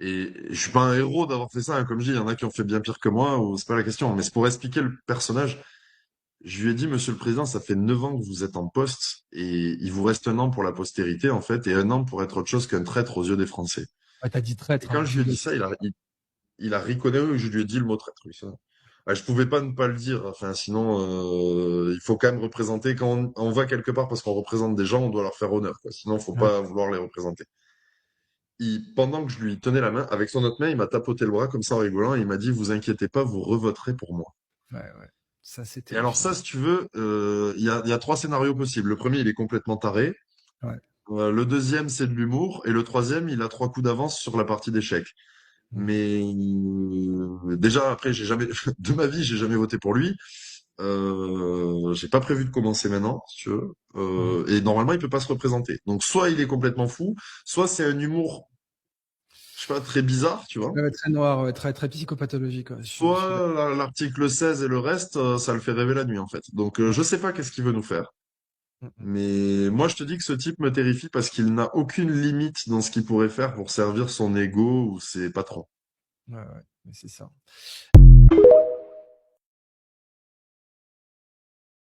Et je suis pas un héros d'avoir fait ça, hein. Comme je dis, il y en a qui ont fait bien pire que moi, ou c'est pas la question. Mais c'est pour expliquer le personnage. Je lui ai dit, Monsieur le Président, ça fait 9 ans que vous êtes en poste et il vous reste un an pour la postérité, en fait, et un an pour être autre chose qu'un traître aux yeux des Français. Ouais, t'as dit Et traître, quand hein, je lui ai dit dis-le. ça, il a riconné, oui, je lui ai dit le mot traître, oui, ça. Ouais, je pouvais pas ne pas le dire. Enfin, sinon, il faut quand même représenter. Quand on va quelque part parce qu'on représente des gens, on doit leur faire honneur, quoi. Sinon, faut Ouais, pas vouloir les représenter. Pendant que je lui tenais la main, avec son autre main, il m'a tapoté le bras comme ça en rigolant et il m'a dit, vous inquiétez pas, vous revoterez pour moi. ouais, ouais. Ça, c'est Et alors terrifiant. ça, si tu veux, il y a trois scénarios possibles. Le premier, il est complètement taré. Ouais. Le deuxième, c'est de l'humour. Et le troisième, il a 3 coups d'avance sur la partie d'échecs. Mhm. Mais déjà, après, j'ai jamais, de ma vie, j'ai jamais voté pour lui. J'ai pas prévu de commencer maintenant, si tu veux. Mhm. Et normalement, il peut pas se représenter. Donc, soit il est complètement fou, soit c'est un humour, je sais pas, très bizarre, tu vois. Ouais, très noir, ouais, très, très psychopathologique. Ouais. Je suis d'accord. Soit l'article 16 et le reste, ça le fait rêver la nuit, en fait. Donc, Ouais. je sais pas qu'est-ce qu'il veut nous faire. Mhm. Mais moi, je te dis que ce type me terrifie parce qu'il n'a aucune limite dans ce qu'il pourrait faire pour servir son ego ou ses patrons. Ouais, ouais, mais c'est ça.